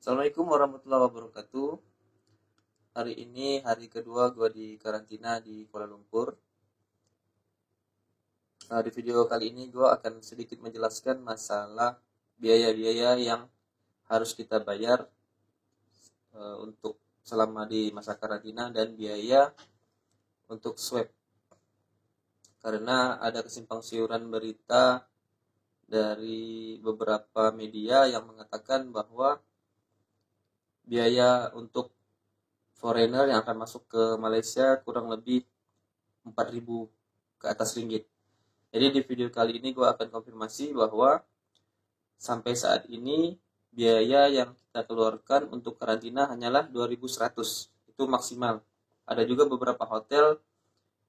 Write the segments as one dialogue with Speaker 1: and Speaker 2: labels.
Speaker 1: Assalamualaikum warahmatullahi wabarakatuh. Hari ini hari kedua gue di karantina di Kuala Lumpur. Di video kali ini gue akan sedikit menjelaskan masalah biaya-biaya yang harus kita bayar untuk selama di masa karantina dan biaya untuk swab. Karena ada kesimpang siuran berita dari beberapa media yang mengatakan bahwa biaya untuk foreigner yang akan masuk ke Malaysia kurang lebih 4.000 ke atas ringgit. Jadi di video kali ini gue akan konfirmasi bahwa sampai saat ini biaya yang kita keluarkan untuk karantina hanyalah 2.100. Itu maksimal. Ada juga beberapa hotel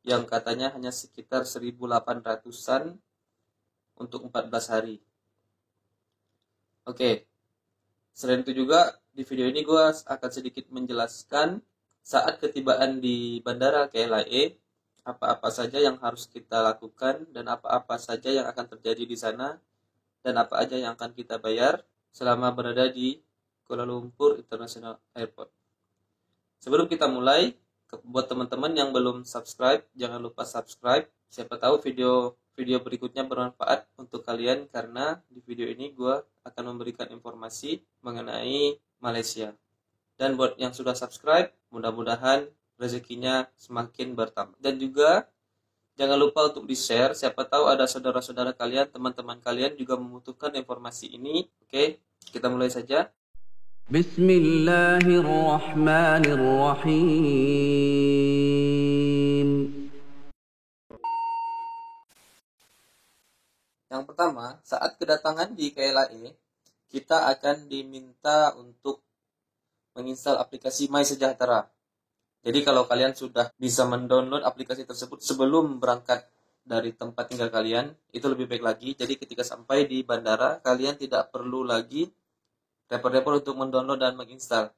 Speaker 1: yang katanya hanya sekitar 1.800-an untuk 14 hari. Oke. Selain itu juga di video ini gue akan sedikit menjelaskan saat ketibaan di Bandara KLIA apa-apa saja yang harus kita lakukan dan apa-apa saja yang akan terjadi di sana dan apa aja yang akan kita bayar selama berada di Kuala Lumpur International Airport. Sebelum kita mulai, buat teman-teman yang belum subscribe, jangan lupa subscribe. Siapa tahu video berikutnya bermanfaat untuk kalian, karena di video ini gue akan memberikan informasi mengenai Malaysia. Dan buat yang sudah subscribe, mudah-mudahan rezekinya semakin bertambah. Dan juga jangan lupa untuk di-share, siapa tahu ada saudara-saudara kalian, teman-teman kalian juga membutuhkan informasi ini. Oke, kita mulai saja.
Speaker 2: Bismillahirrahmanirrahim.
Speaker 1: Yang pertama, saat kedatangan di KLIA, kita akan diminta untuk menginstal aplikasi My Sejahtera. Jadi kalau kalian sudah bisa mendownload aplikasi tersebut sebelum berangkat dari tempat tinggal kalian, itu lebih baik lagi. Jadi ketika sampai di bandara, kalian tidak perlu lagi repot-repot untuk mendownload dan menginstal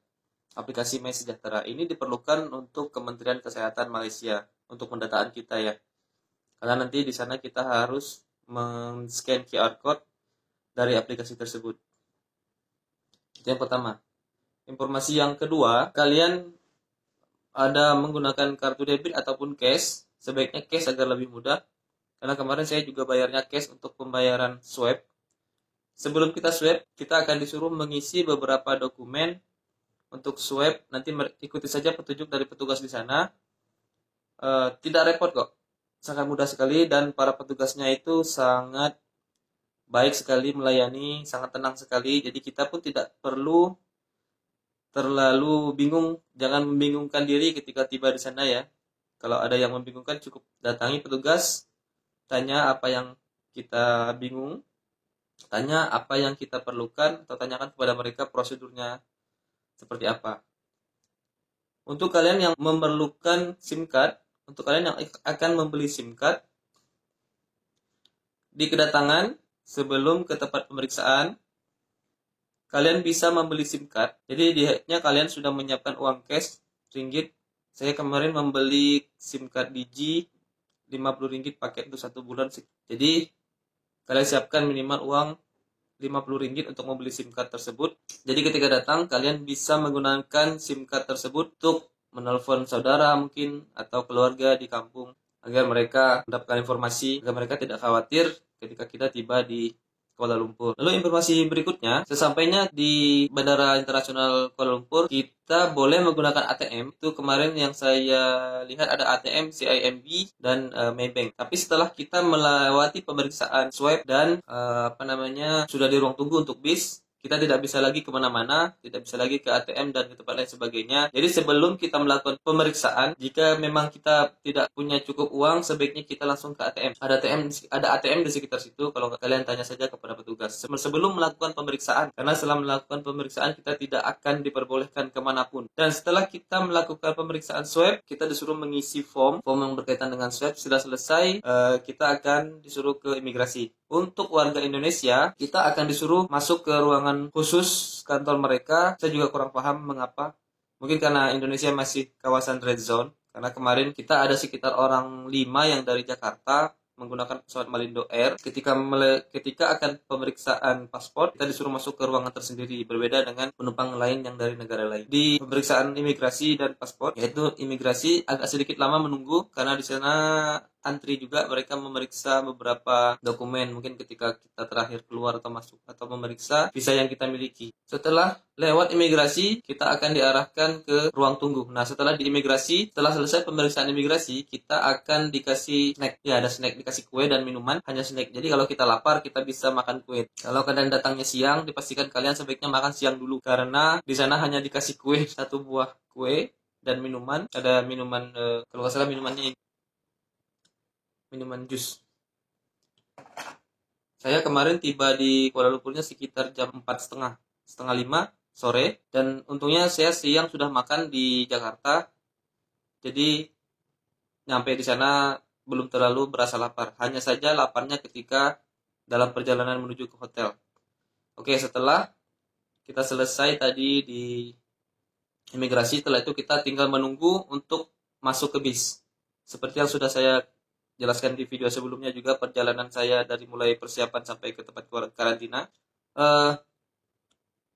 Speaker 1: aplikasi My Sejahtera. Ini diperlukan untuk Kementerian Kesehatan Malaysia, untuk pendataan kita ya. Karena nanti di sana kita harus men-scan QR code dari aplikasi tersebut. Itu yang pertama. Informasi yang kedua, kalian ada menggunakan kartu debit ataupun cash, sebaiknya cash agar lebih mudah. Karena kemarin saya juga bayarnya cash untuk pembayaran swab. Sebelum kita swab, kita akan disuruh mengisi beberapa dokumen untuk swab. Nanti ikuti saja petunjuk dari petugas di sana. Tidak repot kok, sangat mudah sekali, dan para petugasnya itu sangat baik sekali melayani, sangat tenang sekali. Jadi kita pun tidak perlu terlalu bingung, jangan membingungkan diri ketika tiba di sana ya. Kalau ada yang membingungkan, cukup datangi petugas, tanya apa yang kita bingung, tanya apa yang kita perlukan, atau tanyakan kepada mereka prosedurnya seperti apa. Untuk kalian yang memerlukan SIM card, untuk kalian yang akan membeli SIM card, di kedatangan sebelum ke tempat pemeriksaan, kalian bisa membeli SIM card. Jadi dianya kalian sudah menyiapkan uang cash ringgit. Saya kemarin membeli SIM card Digi 50 ringgit paket untuk 1 bulan. Jadi kalian siapkan minimal uang 50 ringgit untuk membeli SIM card tersebut. Jadi ketika datang, kalian bisa menggunakan SIM card tersebut untuk menelpon saudara mungkin atau keluarga di kampung, agar mereka mendapatkan informasi, agar mereka tidak khawatir ketika kita tiba di Kuala Lumpur. Lalu informasi berikutnya, sesampainya di Bandara Internasional Kuala Lumpur, kita boleh menggunakan ATM. Itu kemarin yang saya lihat ada ATM CIMB dan Maybank. Tapi setelah kita melewati pemeriksaan swab dan sudah di ruang tunggu untuk bis, kita tidak bisa lagi kemana-mana, tidak bisa lagi ke ATM dan ke tempat lain sebagainya. Jadi sebelum kita melakukan pemeriksaan, jika memang kita tidak punya cukup uang, sebaiknya kita langsung ke ATM. Ada ATM di sekitar situ, kalau kalian tanya saja kepada petugas sebelum melakukan pemeriksaan. Karena setelah melakukan pemeriksaan, kita tidak akan diperbolehkan kemanapun. Dan setelah kita melakukan pemeriksaan swab, kita disuruh mengisi form yang berkaitan dengan swab. Sudah selesai, kita akan disuruh ke imigrasi. Untuk warga Indonesia, kita akan disuruh masuk ke ruangan khusus kantor mereka. Saya juga kurang paham mengapa. Mungkin karena Indonesia masih kawasan red zone. Karena kemarin kita ada sekitar orang 5 yang dari Jakarta, menggunakan pesawat Malindo Air, ketika akan pemeriksaan paspor, kita disuruh masuk ke ruangan tersendiri, berbeda dengan penumpang lain yang dari negara lain. Di pemeriksaan imigrasi dan paspor, yaitu imigrasi, agak sedikit lama menunggu karena di sana antri juga, mereka memeriksa beberapa dokumen, mungkin ketika kita terakhir keluar atau masuk, atau memeriksa visa yang kita miliki. Setelah lewat imigrasi, kita akan diarahkan ke ruang tunggu. Nah, setelah di imigrasi, setelah selesai pemeriksaan imigrasi, kita akan dikasih snack. Ya, ada snack, dikasih kue dan minuman, hanya snack. Jadi kalau kita lapar, kita bisa makan kue. Kalau kalian datangnya siang, dipastikan kalian sebaiknya makan siang dulu, karena di sana hanya dikasih kue, satu buah kue dan minuman. Ada minuman, kalau nggak salah minumannya minuman jus. Saya kemarin tiba di Kuala Lumpurnya sekitar jam 4.30, setengah 5 sore, dan untungnya saya siang sudah makan di Jakarta, jadi nyampe di sana belum terlalu berasa lapar. Hanya saja laparnya ketika dalam perjalanan menuju ke hotel. Oke, setelah kita selesai tadi di imigrasi, setelah itu kita tinggal menunggu untuk masuk ke bis. Seperti yang sudah saya jelaskan di video sebelumnya juga, perjalanan saya dari mulai persiapan sampai ke tempat karantina.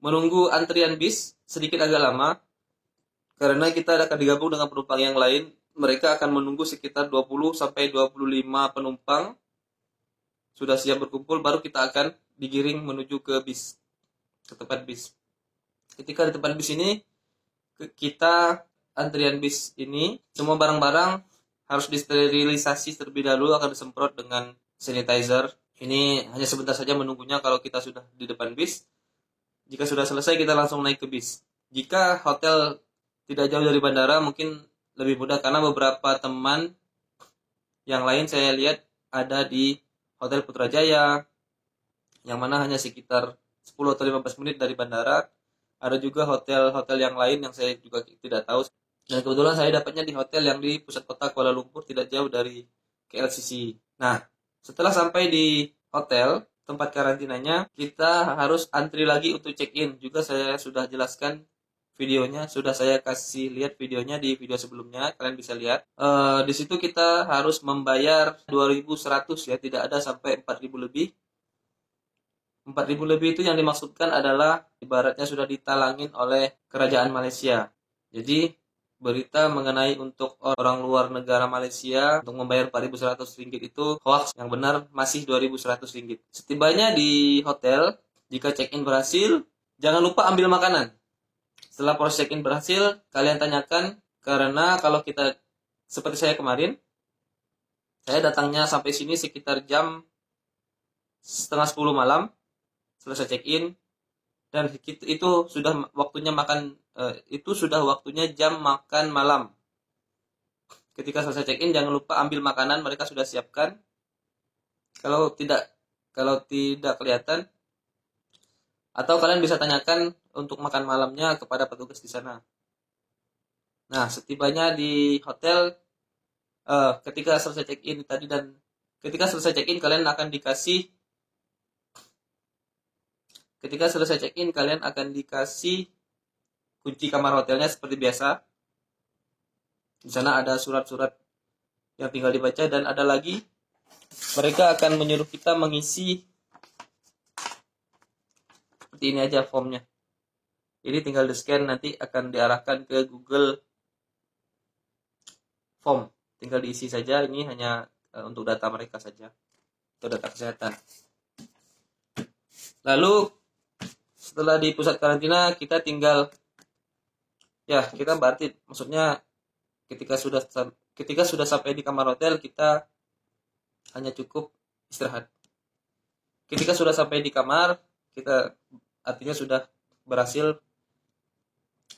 Speaker 1: Menunggu antrian bis sedikit agak lama, karena kita akan digabung dengan penumpang yang lain. Mereka akan menunggu sekitar 20-25 penumpang sudah siap berkumpul, baru kita akan digiring menuju ke bis, ke tempat bis. Ketika di tempat bis ini, kita antrian bis ini, semua barang-barang harus disterilisasi terlebih dahulu, akan disemprot dengan sanitizer. Ini hanya sebentar saja menunggunya kalau kita sudah di depan bis. Jika sudah selesai, kita langsung naik ke bis. Jika hotel tidak jauh dari bandara, mungkin lebih mudah, karena beberapa teman yang lain saya lihat ada di Hotel Putrajaya, yang mana hanya sekitar 10 atau 15 menit dari bandara. Ada juga hotel-hotel yang lain yang saya juga tidak tahu. Dan kebetulan saya dapatnya di hotel yang di pusat kota Kuala Lumpur, tidak jauh dari KLCC. Nah, setelah sampai di hotel, tempat karantinanya, kita harus antri lagi untuk check-in. Juga saya sudah jelaskan videonya, sudah saya kasih lihat videonya di video sebelumnya, kalian bisa lihat. Di situ kita harus membayar 2.100 ya, tidak ada sampai 4.000 lebih. 4.000 lebih itu yang dimaksudkan adalah ibaratnya sudah ditalangin oleh kerajaan Malaysia. Jadi berita mengenai untuk orang luar negara Malaysia untuk membayar 4.100 ringgit itu hoax. Yang benar masih 2.100 ringgit. Setibanya di hotel, jika check-in berhasil, jangan lupa ambil makanan. Setelah proses check-in berhasil, kalian tanyakan, karena kalau kita, seperti saya kemarin, saya datangnya sampai sini sekitar jam setengah 10 malam, selesai check-in, dan itu sudah waktunya makan, itu sudah waktunya jam makan malam. Ketika selesai check-in, jangan lupa ambil makanan, mereka sudah siapkan. Kalau tidak kelihatan, atau kalian bisa tanyakan untuk makan malamnya kepada petugas di sana. Nah, setibanya di hotel, ketika selesai check-in tadi, dan ketika selesai check-in kalian akan dikasih kunci kamar hotelnya seperti biasa. Di sana ada surat-surat yang tinggal dibaca, dan ada lagi mereka akan menyuruh kita mengisi seperti ini aja formnya. Jadi tinggal di-scan, nanti akan diarahkan ke Google Form. Tinggal diisi saja, ini hanya untuk data mereka saja, untuk data kesehatan. Lalu setelah di pusat karantina, kita tinggal, ya kita berarti maksudnya ketika sudah sampai di kamar hotel, kita hanya cukup istirahat. Ketika sudah sampai di kamar, kita artinya sudah berhasil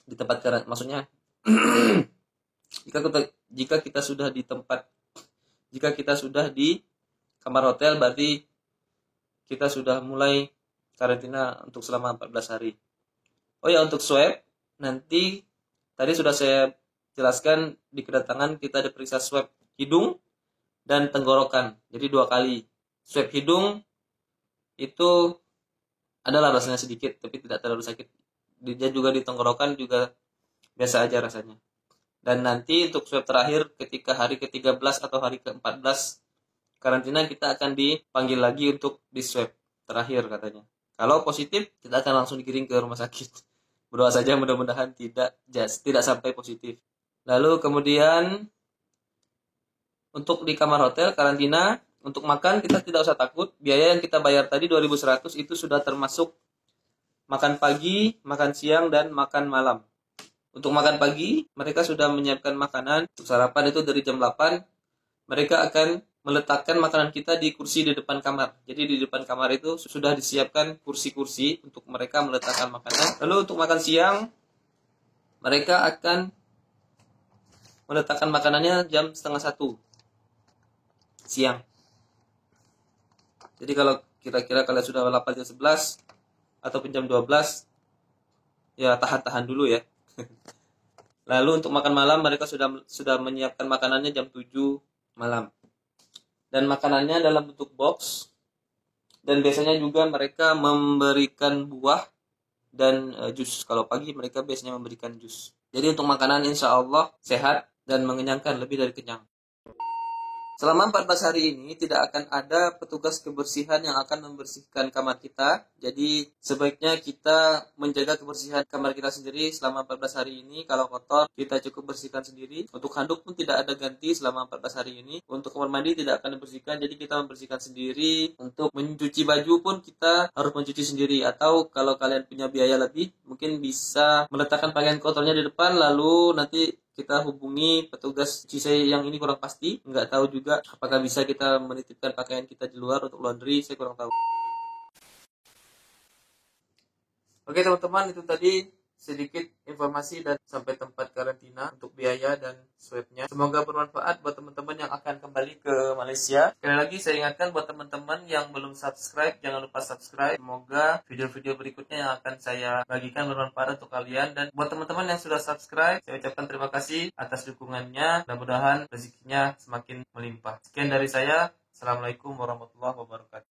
Speaker 1: di tempat karantina, maksudnya jika kita sudah di kamar hotel, berarti kita sudah mulai karantina untuk selama 14 hari. Oh ya, untuk swab, nanti tadi sudah saya jelaskan, di kedatangan kita diperiksa swab hidung dan tenggorokan. Jadi 2 kali. Swab hidung itu adalah rasanya sedikit, tapi tidak terlalu sakit. Dia juga di tenggorokan juga biasa aja rasanya. Dan nanti untuk swab terakhir ketika hari ke-13 atau hari ke-14 karantina, kita akan dipanggil lagi untuk di swab terakhir katanya. Kalau positif, kita akan langsung dikirim ke rumah sakit. Berdoa saja mudah-mudahan tidak sampai positif. Lalu kemudian untuk di kamar hotel karantina, untuk makan kita tidak usah takut. Biaya yang kita bayar tadi 2.100 itu sudah termasuk makan pagi, makan siang, dan makan malam. Untuk makan pagi, mereka sudah menyiapkan makanan. Untuk sarapan itu dari jam 8, mereka akan meletakkan makanan kita di kursi di depan kamar. Jadi di depan kamar itu sudah disiapkan kursi-kursi untuk mereka meletakkan makanan. Lalu untuk makan siang, mereka akan meletakkan makanannya jam 12:30 siang. Jadi kalau kira-kira kalian sudah lapar jam 11 ataupun jam 12, ya tahan-tahan dulu ya. Lalu untuk makan malam, mereka sudah menyiapkan makanannya jam 7 malam. Dan makanannya dalam bentuk box. Dan biasanya juga mereka memberikan buah dan jus. Kalau pagi mereka biasanya memberikan jus. Jadi untuk makanan insya Allah sehat dan mengenyangkan, lebih dari kenyang. Selama 14 hari ini tidak akan ada petugas kebersihan yang akan membersihkan kamar kita. Jadi sebaiknya kita menjaga kebersihan kamar kita sendiri selama 14 hari ini. Kalau kotor, kita cukup bersihkan sendiri. Untuk handuk pun tidak ada ganti selama 14 hari ini. Untuk kamar mandi tidak akan dibersihkan, jadi kita membersihkan sendiri. Untuk mencuci baju pun kita harus mencuci sendiri. Atau kalau kalian punya biaya lebih, mungkin bisa meletakkan pakaian kotornya di depan, lalu nanti kita hubungi petugas cuci. Saya yang ini kurang pasti, nggak tahu juga apakah bisa kita menitipkan pakaian kita di luar untuk laundry, saya kurang tahu. Oke teman-teman, itu tadi sedikit informasi dan sampai tempat karantina untuk biaya dan swabnya. Semoga bermanfaat buat teman-teman yang akan kembali ke Malaysia. Sekali lagi saya ingatkan buat teman-teman yang belum subscribe, jangan lupa subscribe. Semoga video-video berikutnya yang akan saya bagikan bermanfaat untuk kalian. Dan buat teman-teman yang sudah subscribe, saya ucapkan terima kasih atas dukungannya. Mudah-mudahan rezekinya semakin melimpah. Sekian dari saya. Assalamualaikum warahmatullahi wabarakatuh.